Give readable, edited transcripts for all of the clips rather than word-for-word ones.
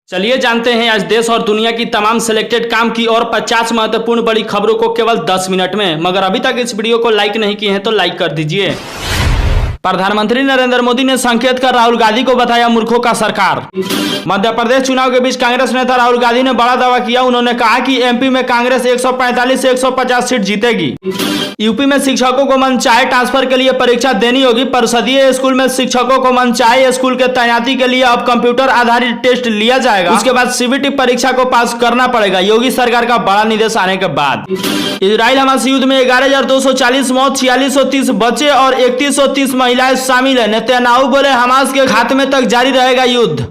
चलिए जानते हैं आज देश और दुनिया की तमाम सिलेक्टेड काम की और 50 महत्वपूर्ण बड़ी खबरों को केवल 10 मिनट में। मगर अभी तक इस वीडियो को लाइक नहीं किए हैं तो लाइक कर दीजिए। प्रधानमंत्री नरेंद्र मोदी ने संकेत कर राहुल गांधी को बताया मूर्खों का सरकार। मध्य प्रदेश चुनाव के बीच कांग्रेस नेता राहुल गांधी ने बड़ा दावा किया। उन्होंने कहा कि एमपी में कांग्रेस 145 से 150 सीट जीतेगी। यूपी में शिक्षकों को मनचाहे ट्रांसफर के लिए परीक्षा देनी होगी। परिषदीय स्कूल में शिक्षकों को मनचाहे स्कूल के तैनाती के लिए अब कंप्यूटर आधारित टेस्ट लिया जाएगा। उसके बाद सीबीटी परीक्षा को पास करना पड़ेगा। योगी सरकार का बड़ा निर्देश आने के बाद इजराइल हमास युद्ध में 11,240 मौत, 4630 बच्चे और 3130 महिलाएं शामिल है। नेतन्याहू बोले हमास के खात्मे तक जारी रहेगा युद्ध।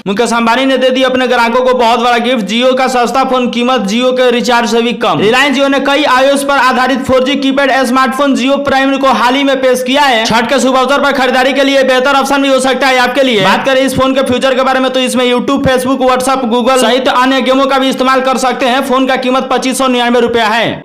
मुकेश अंबानी ने दे दी अपने ग्राहकों को बहुत बड़ा गिफ्ट। जियो का सस्ता फोन कीमत जियो के रिचार्ज से भी कम। रिलायंस जियो ने कई iOS पर आधारित 4G कीपैड स्मार्टफोन जियो प्राइम को हाल ही में पेश किया है। छठ के शुभ अवसर पर खरीदारी के लिए बेहतर ऑप्शन भी हो सकता है आपके लिए। बात करें इस फोन के फ्यूचर के बारे में तो इसमें यूट्यूब, फेसबुक, व्हाट्सएप, गूगल सहित अन्य गेमों का भी इस्तेमाल कर सकते हैं। फोन का कीमत 2599 रुपया है।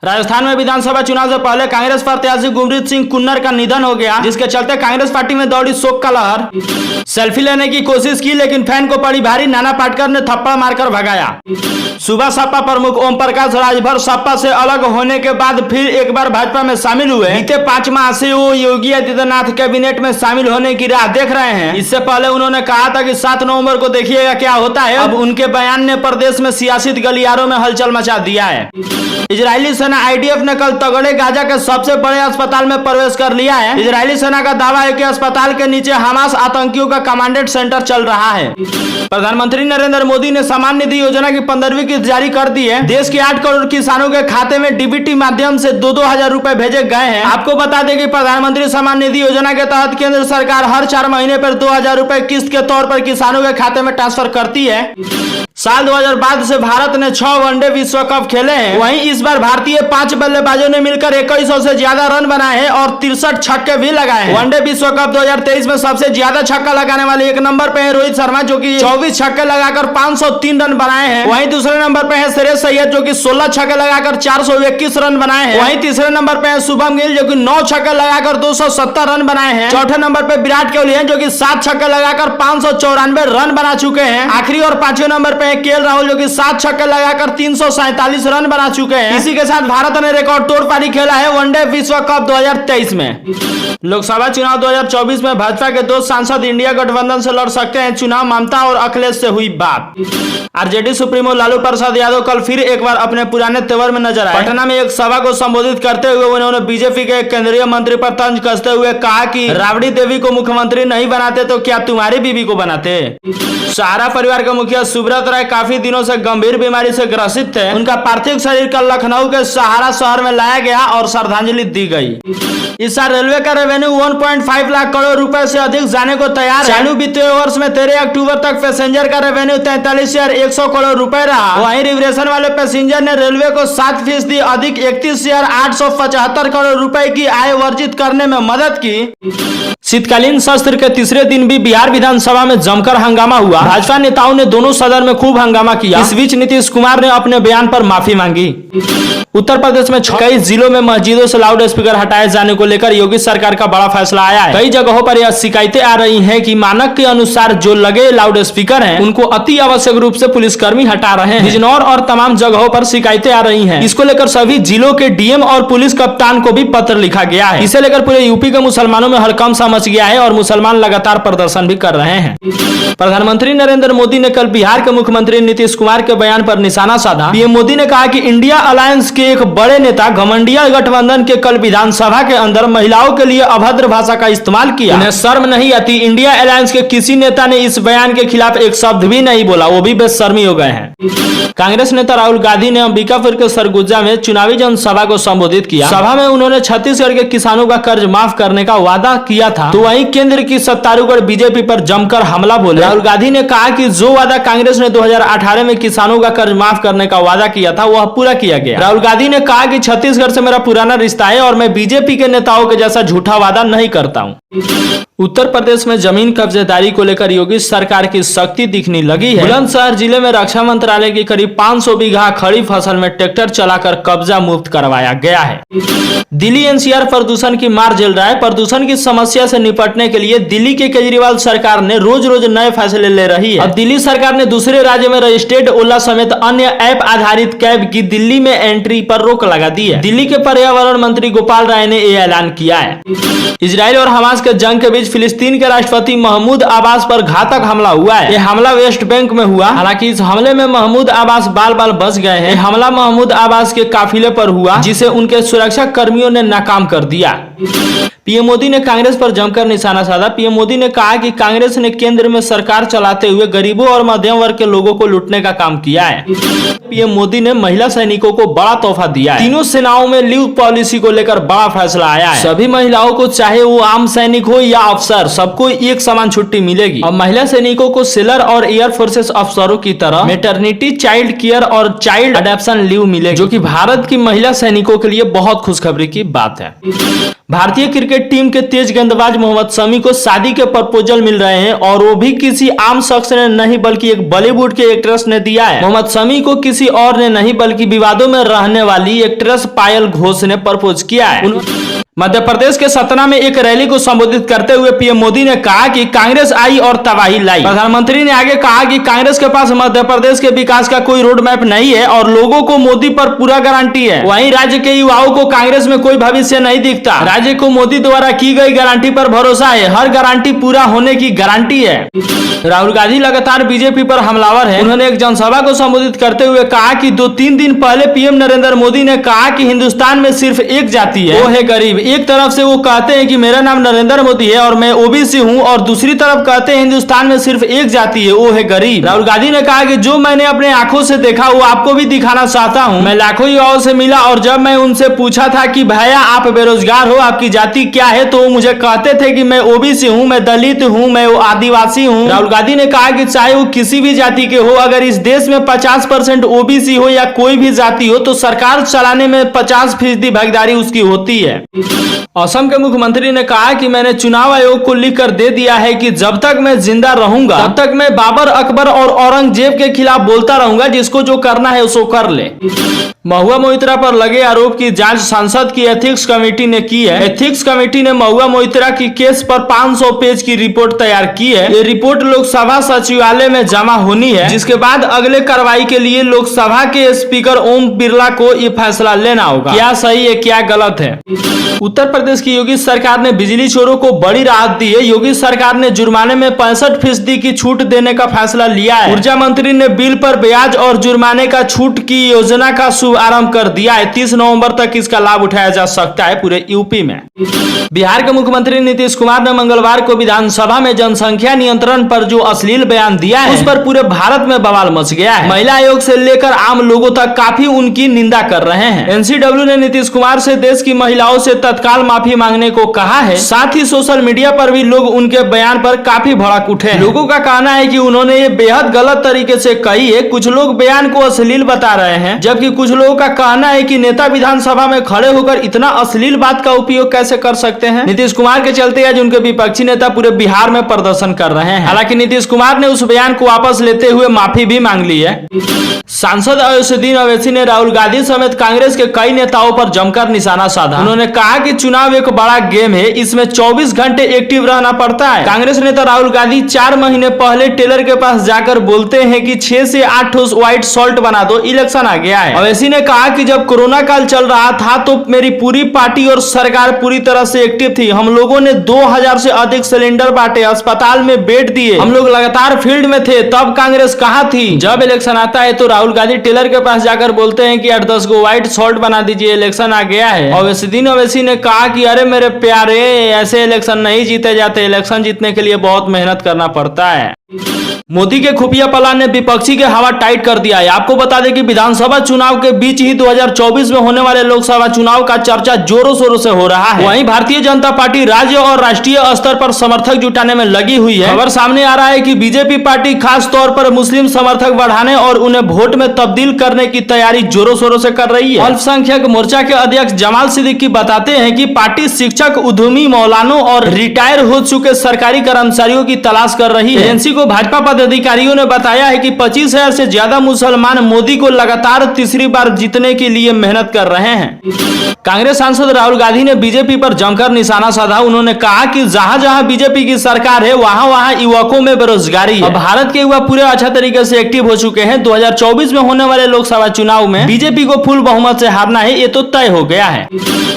राजस्थान में विधानसभा चुनाव से पहले कांग्रेस प्रत्याशी गुरमीत सिंह कुन्नर का निधन हो गया, जिसके चलते कांग्रेस पार्टी में दौड़ी शोक का लहर। सेल्फी लेने की कोशिश की लेकिन फैन को पड़ी भारी, नाना पाटेकर ने थप्पड़ मारकर भगाया। सुबह सपा प्रमुख ओम प्रकाश राजभर सपा से अलग होने के बाद फिर एक बार भाजपा में शामिल हुए। बीते 5 माह से वो योगी आदित्यनाथ कैबिनेट में शामिल होने की राह देख रहे हैं। इससे पहले उन्होंने कहा था कि 7 नवंबर को देखिएगा क्या होता है। अब उनके बयान ने प्रदेश में सियासी गलियारों में हलचल मचा दिया है। इजरायली सेना आईडीएफ ने कल तगड़े गाजा के सबसे बड़े अस्पताल में प्रवेश कर लिया है। इजरायली सेना का दावा है कि अस्पताल के नीचे हमास आतंकियों का कमांडेंट सेंटर चल रहा है। प्रधानमंत्री नरेंद्र मोदी ने सम्मान निधि योजना की 15वीं किस्त जारी कर दी है। देश के 8 करोड़ किसानों के खाते में डीबीटी माध्यम से 2-2 हजार रुपए भेजे गए हैं। आपको बता दें कि प्रधानमंत्री सम्मान निधि योजना के तहत केंद्र सरकार हर 4 महीने पर 2,000 रुपए किस्त के तौर पर किसानों के खाते में ट्रांसफर करती है। साल 2000 से भारत ने 6 वनडे विश्व कप खेले हैं। वहीं इस बार भारतीय 5 बल्लेबाजों ने मिलकर 2100 से ज्यादा रन बनाए हैं और 63 छक्के भी लगाए हैं। वनडे विश्व कप 2023 में सबसे ज्यादा छक्का लगाने वाले 1 नंबर पे है रोहित शर्मा, जो कि 24 छक्के लगाकर 503 रन बनाए हैं। वहीं दूसरे नंबर पे है श्रेयस अय्यर, जो कि 16 छक्के लगाकर 421 रन बनाए हैं। वहीं तीसरे नंबर पे है शुभम गिल, जो कि 9 छक्के लगाकर 270 रन बनाए हैं। चौथे नंबर पे विराट कोहली है, जो कि 7 छक्के लगाकर 594 रन बना चुके हैं। आखिरी और 5वें नंबर पे केएल राहुल, जो कि 7 छक्के लगाकर 347 रन बना चुके हैं। इसी के साथ भारत ने रिकॉर्ड तोड़ पारी खेला है वनडे विश्व कप 2023 में। लोकसभा चुनाव 2024 में भाजपा के 2 सांसद इंडिया गठबंधन से लड़ सकते हैं। चुनाव ममता और अखिलेश से हुई बात। आरजेडी सुप्रीमो लालू प्रसाद यादव कल फिर एक बार अपने पुराने तेवर में नजर आए। पटना में एक सभा को संबोधित करते हुए उन्होंने बीजेपी के केंद्रीय मंत्री पर तंज कसते हुए कहा कि राबड़ी देवी को मुख्यमंत्री नहीं बनाते तो क्या तुम्हारी बीवी को बनाते। सहारा परिवार के मुखिया सुब्रत राय काफी दिनों से गंभीर बीमारी से ग्रसित थे। उनका पार्थिव शरीर कल लखनऊ के सहारा शहर में लाया गया और श्रद्धांजलि दी गई। इस साल रेलवे का रेवेन्यू 1.5 लाख करोड़ रुपए से अधिक जाने को तैयार है। चालू वित्तीय वर्ष में 13 अक्टूबर तक पैसेंजर का रेवेन्यू 43,100 करोड़ रुपए रहा। वहीं रिजर्वेशन वाले पैसेंजर ने रेलवे को 7% अधिक 31,875 करोड़ रुपए की आय वर्जित करने में मदद की। शीतकालीन सत्र के तीसरे दिन भी बिहार विधानसभा में जमकर हंगामा हुआ। भाजपा नेताओं ने दोनों सदन में खूब हंगामा किया। इस बीच नीतीश कुमार ने अपने बयान पर माफी मांगी। उत्तर प्रदेश में कई जिलों में मस्जिदों से लाउड स्पीकर हटाए जाने को लेकर योगी सरकार का बड़ा फैसला आया है। कई जगहों पर यह शिकायतें आ रही हैं कि मानक के अनुसार जो लगे लाउड स्पीकर हैं, उनको अति आवश्यक रूप से पुलिसकर्मी हटा रहे हैं। बिजनौर और तमाम जगहों पर शिकायतें आ रही हैं। इसको लेकर सभी जिलों के डीएम और पुलिस कप्तान को भी पत्र लिखा गया है। इसे लेकर पूरे यूपी के मुसलमानों में हड़कंप मच गया है और मुसलमान लगातार प्रदर्शन भी कर रहे हैं। प्रधानमंत्री नरेंद्र मोदी ने कल बिहार के मुख्यमंत्री नीतीश कुमार के बयान पर निशाना साधा। पीएम मोदी ने कहा कि इंडिया अलायंस के एक बड़े नेता घमंडिया गठबंधन के कल विधानसभा के अंदर महिलाओं के लिए अभद्र भाषा का इस्तेमाल किया। उन्हें शर्म नहीं आती। इंडिया अलायंस के किसी नेता ने इस बयान के खिलाफ एक शब्द भी नहीं बोला, वो भी बेशर्मी हो गए हैं। कांग्रेस नेता राहुल गांधी ने अंबिकापुर के सरगुजा में चुनावी जनसभा को संबोधित किया। सभा में उन्होंने छत्तीसगढ़ के किसानों का कर्ज माफ करने का वादा किया था, तो वहीं केंद्र की सत्तारूढ़ बीजेपी पर जमकर हमला बोले। राहुल गांधी ने कहा कि जो वादा कांग्रेस ने 2018 में किसानों का कर्ज माफ करने का वादा किया था वह पूरा किया गया। राहुल गांधी ने कहा कि छत्तीसगढ़ से मेरा पुराना रिश्ता है और मैं बीजेपी के नेताओं के जैसा झूठा वादा नहीं करता हूं। उत्तर प्रदेश में जमीन कब्जेदारी को लेकर योगी सरकार की सख्ती दिखने लगी है। बुलंदशहर जिले में रक्षा मंत्रालय की करीब 500 बीघा खड़ी फसल में ट्रैक्टर चलाकर कब्जा मुक्त करवाया गया है। दिल्ली एनसीआर प्रदूषण की मार झेल रहा है। प्रदूषण की समस्या से निपटने के लिए दिल्ली की केजरीवाल सरकार ने रोज रोज नए फैसले ले रही है। अब दिल्ली सरकार ने दूसरे राज्य में रजिस्टर्ड ओला समेत अन्य ऐप आधारित कैब की दिल्ली में एंट्री पर रोक लगा दी है। दिल्ली के पर्यावरण मंत्री गोपाल राय ने यह ऐलान किया है। इजराइल और हमास के जंग के बीच फिलिस्तीन के राष्ट्रपति महमूद अब्बास पर घातक हमला हुआ है। यह हमला वेस्ट बैंक में हुआ। हालांकि इस हमले में महमूद अब्बास बाल बाल बच गए हैं। यह हमला महमूद अब्बास के काफिले पर हुआ, जिसे उनके सुरक्षा कर्मियों ने नाकाम कर दिया। पीएम मोदी ने कांग्रेस पर जमकर निशाना साधा। पीएम मोदी ने कहा कि कांग्रेस ने केंद्र में सरकार चलाते हुए गरीबों और मध्यम वर्ग के लोगों को लूटने का काम किया है। पीएम मोदी ने महिला सैनिकों को बड़ा तोहफा दिया है। तीनों सेनाओं में लीव पॉलिसी को लेकर बड़ा फैसला आया है। सभी महिलाओं को, चाहे वो आम सैनिक हो या अफसर, सबको एक समान छुट्टी मिलेगी। अब महिला सैनिकों को सेलर और एयर फोर्सेस अफसरों की तरह मैटरनिटी, चाइल्ड केयर और चाइल्ड अडॉप्शन लीव मिलेगी, जो कि भारत की महिला सैनिकों के लिए बहुत खुशखबरी की बात है। भारतीय क्रिकेट टीम के तेज गेंदबाज मोहम्मद शमी को शादी के प्रपोजल मिल रहे हैं, और वो भी किसी आम शख्स ने नहीं बल्कि एक बॉलीवुड के एक्ट्रेस ने दिया है। मोहम्मद शमी को किसी और ने नहीं बल्कि विवादों में रहने वाली एक्ट्रेस पायल घोष ने प्रपोज किया है। मध्य प्रदेश के सतना में एक रैली को संबोधित करते हुए पीएम मोदी ने कहा कि कांग्रेस आई और तबाही लाई। प्रधानमंत्री ने आगे कहा कि कांग्रेस के पास मध्य प्रदेश के विकास का कोई रोड मैप नहीं है और लोगों को मोदी पर पूरा गारंटी है। वहीं राज्य के युवाओं को कांग्रेस में कोई भविष्य नहीं दिखता। राज्य को मोदी द्वारा की गई गारंटी पर भरोसा है। हर गारंटी पूरा होने की गारंटी है। राहुल गांधी लगातार बीजेपी पर हमलावर है। उन्होंने एक जनसभा को संबोधित करते हुए कहा कि 2-3 दिन पहले पीएम नरेंद्र मोदी ने कहा कि हिंदुस्तान में सिर्फ एक जाति है, वो है गरीब। एक तरफ से वो कहते हैं कि मेरा नाम नरेंद्र मोदी है और मैं ओबीसी हूं, और दूसरी तरफ कहते हैं हिंदुस्तान में सिर्फ एक जाति है, वो है गरीब। राहुल गांधी ने कहा कि जो मैंने अपने आंखों से देखा वो आपको भी दिखाना चाहता हूं। मैं लाखों युवाओं से मिला और जब मैं उनसे पूछा था कि भैया आप बेरोजगार हो, आपकी जाति क्या है, तो वो मुझे कहते थे कि मैं ओबीसी हूँ, मैं दलित हूँ, मैं आदिवासी हूँ। राहुल गांधी ने कहा कि चाहे वो किसी भी जाति के हो, अगर इस देश में 50% ओबीसी हो या कोई भी जाति हो, तो सरकार चलाने में 50% भागीदारी उसकी होती है। असम के मुख्यमंत्री ने कहा कि मैंने चुनाव आयोग को लिख कर दे दिया है कि जब तक मैं जिंदा रहूंगा तब तक मैं बाबर, अकबर और औरंगजेब के खिलाफ बोलता रहूंगा। जिसको जो करना है उसको कर ले। महुआ मोइत्रा पर लगे आरोप की जांच संसद की एथिक्स कमेटी ने की है। एथिक्स कमेटी ने महुआ मोइत्रा की केस पर 500 पेज की रिपोर्ट तैयार की है। ये रिपोर्ट लोकसभा सचिवालय में जमा होनी है, जिसके बाद अगले कार्रवाई के लिए लोकसभा के स्पीकर ओम बिरला को ये फैसला लेना होगा। क्या सही है क्या गलत है। उत्तर प्रदेश की योगी सरकार ने बिजली चोरों को बड़ी राहत दी है। योगी सरकार ने जुर्माने में 65% की छूट देने का फैसला लिया है। ऊर्जा मंत्री ने बिल पर ब्याज और जुर्माने का छूट की योजना का शुभारंभ कर दिया है। 30 नवंबर तक इसका लाभ उठाया जा सकता है पूरे यूपी में। बिहार के मुख्यमंत्री नीतीश कुमार ने मंगलवार को विधानसभा में जनसंख्या नियंत्रण पर जो अश्लील बयान दिया है, उस पर पूरे भारत में बवाल मच गया है। महिला आयोग से लेकर आम लोगों तक काफी उनकी निंदा कर रहे हैं। एनसीडब्ल्यू ने नीतीश कुमार से देश की महिलाओं से तत्काल माफी मांगने को कहा है। साथ ही सोशल मीडिया पर भी लोग उनके बयान पर काफी भड़क उठे। लोगों का कहना है कि उन्होंने ये बेहद गलत तरीके से कही है। कुछ लोग बयान को अश्लील बता रहे हैं, जबकि कुछ लोगों का कहना है कि नेता विधानसभा में खड़े होकर इतना अश्लील बात का उपयोग कैसे कर सकते हैं। नीतीश कुमार के चलते आज उनके विपक्षी नेता पूरे बिहार में प्रदर्शन कर रहे हैं। हालांकि नीतीश कुमार ने उस बयान को वापस लेते हुए माफी भी मांग ली है। सांसद अयोध्या अवैसी ने राहुल गांधी समेत कांग्रेस के कई नेताओं पर जमकर निशाना साधा। उन्होंने कहा कि चुनाव एक बड़ा गेम है, इसमें 24 घंटे एक्टिव रहना पड़ता है। कांग्रेस नेता राहुल गांधी 4 महीने पहले टेलर के पास जाकर बोलते हैं कि 6 से 8 ठोस व्हाइट सॉल्ट बना दो, इलेक्शन आ गया है। अवैसी ने कहा कि जब कोरोना काल चल रहा था तो मेरी पूरी पार्टी और सरकार पूरी तरह से एक्टिव थी। हम लोगों ने 2000 से अधिक सिलेंडर बांटे, अस्पताल में बेड दिए, हम लोग लगातार फील्ड में थे। तब कांग्रेस कहाँ थी? जब इलेक्शन आता है तो राहुल गांधी टेलर के पास जाकर बोलते हैं कि 8-10 गो व्हाइट सॉल्ट बना दीजिए, इलेक्शन आ गया है। अवैसी ने कहा कि अरे मेरे प्यारे, ऐसे इलेक्शन नहीं जीते जाते, इलेक्शन जीतने के लिए बहुत मेहनत करना पड़ता है। मोदी के खुफिया प्लान ने विपक्षी के हवा टाइट कर दिया है। आपको बता दें कि विधानसभा चुनाव के बीच ही 2024 में होने वाले लोकसभा चुनाव का चर्चा जोरों शोरों से हो रहा है। वहीं भारतीय जनता पार्टी राज्य और राष्ट्रीय स्तर पर समर्थक जुटाने में लगी हुई है। खबर सामने आ रहा है कि बीजेपी पार्टी खास तौर पर मुस्लिम समर्थक बढ़ाने और उन्हें वोट में तब्दील करने की तैयारी जोरों शोरों से कर रही है। अल्पसंख्यक मोर्चा के अध्यक्ष जमाल सिद्दीकी बताते हैं कि पार्टी शिक्षक, उद्यमी, मौलानों और रिटायर हो चुके सरकारी कर्मचारियों की तलाश कर रही है। एजेंसी को भाजपा पदाधिकारियों ने बताया है कि 25,000 से ज्यादा मुसलमान मोदी को लगातार तीसरी बार जीतने के लिए मेहनत कर रहे हैं। कांग्रेस सांसद राहुल गांधी ने बीजेपी पर जमकर निशाना साधा। उन्होंने कहा कि जहां जहां बीजेपी की सरकार है वहां वहां युवकों में बेरोजगारी है। भारत के युवा पूरे अच्छा तरीके से एक्टिव हो चुके हैं। 2024 में होने वाले लोकसभा चुनाव में बीजेपी को फुल बहुमत से हारना है, ये तो तय हो गया है।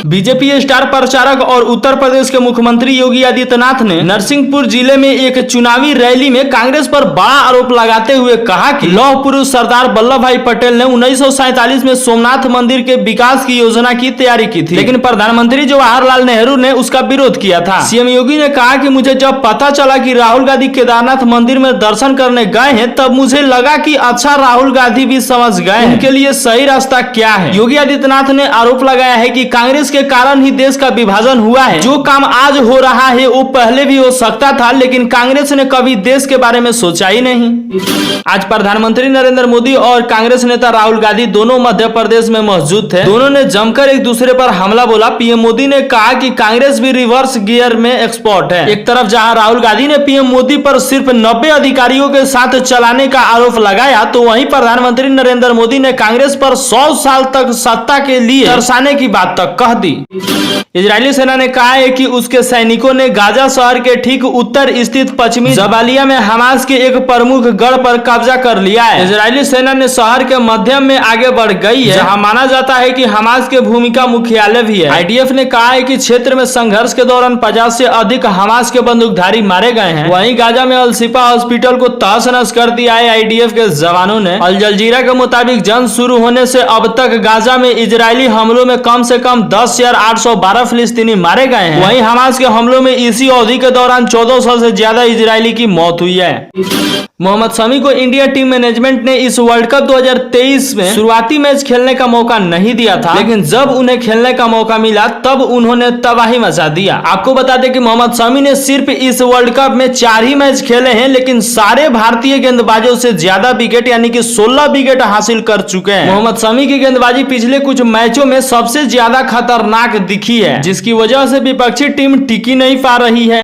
बीजेपी स्टार प्रचारक और उत्तर प्रदेश के मुख्यमंत्री योगी आदित्यनाथ ने नरसिंहपुर जिले में एक चुनावी रैली में कांग्रेस पर बड़ा आरोप लगाते हुए कहा कि लौह पुरुष सरदार वल्लभ भाई पटेल ने 1947 में सोमनाथ मंदिर के विकास की योजना की तैयारी की थी, लेकिन प्रधानमंत्री जवाहरलाल नेहरू ने उसका विरोध किया था। सीएम योगी ने कहा कि मुझे जब पता चला कि राहुल गांधी केदारनाथ मंदिर में दर्शन करने गए हैं तब मुझे लगा कि अच्छा, राहुल गांधी भी समझ गए उनके लिए सही रास्ता क्या है। योगी आदित्यनाथ ने आरोप लगाया है कि कांग्रेस के कारण ही देश का विभाजन हुआ है। जो काम आज हो रहा है वो पहले भी हो सकता था, लेकिन कांग्रेस ने कभी देश के बारे में सोचा ही नहीं। आज प्रधानमंत्री नरेंद्र मोदी और कांग्रेस नेता राहुल गांधी दोनों मध्य प्रदेश में मौजूद थे। दोनों ने जमकर एक दूसरे पर हमला बोला। पीएम मोदी ने कहा कि कांग्रेस भी रिवर्स गियर में एक्सपर्ट है। एक तरफ जहां राहुल गांधी ने पीएम मोदी पर सिर्फ 90 अधिकारियों के साथ चलाने का आरोप लगाया, तो वहीं प्रधानमंत्री नरेंद्र मोदी ने कांग्रेस पर 100 साल तक सत्ता के लिए दर्शाने की बात तक कह दी। इजरायली सेना ने कहा है कि उसके सैनिकों ने गाजा शहर के ठीक उत्तर स्थित पश्चिमी जबालिया में हमास के एक प्रमुख गढ़ पर कब्जा कर लिया है। इजरायली सेना ने शहर के मध्यम में आगे बढ़ गई है, जहां माना जाता है कि हमास के भूमिका मुख्यालय भी है। आईडीएफ ने कहा है कि क्षेत्र में संघर्ष के दौरान 50 से अधिक हमास के बंदूकधारी मारे गए हैं। वहीं गाजा में अल-शिफा हॉस्पिटल को तहस-नहस कर दिया है आईडीएफ के जवानों ने। अल जजीरा के मुताबिक जंग शुरू होने से अब तक गाजा में इजरायली हमलों में कम से कम 10,812 फिलिस्तीनी मारे गए हैं। वहीं हमास के हमलों में इसी अवधि के दौरान 1400 से ज्यादा इजरायली की मौत हुई है। मोहम्मद शमी को इंडिया टीम मैनेजमेंट ने इस वर्ल्ड कप 2023 में शुरुआती मैच खेलने का मौका नहीं दिया था, लेकिन जब उन्हें खेलने का मौका मिला तब उन्होंने तबाही मचा दिया। आपको बता दें कि मोहम्मद शमी ने सिर्फ इस वर्ल्ड कप में 4 ही मैच खेले हैं, लेकिन सारे भारतीय गेंदबाजों से ज्यादा विकेट यानी कि 16 विकेट हासिल कर चुके हैं। मोहम्मद शमी की गेंदबाजी पिछले कुछ मैचों में सबसे ज्यादा खतरनाक दिखी है, जिसकी वजह से विपक्षी टीम टिकी नहीं पा रही है।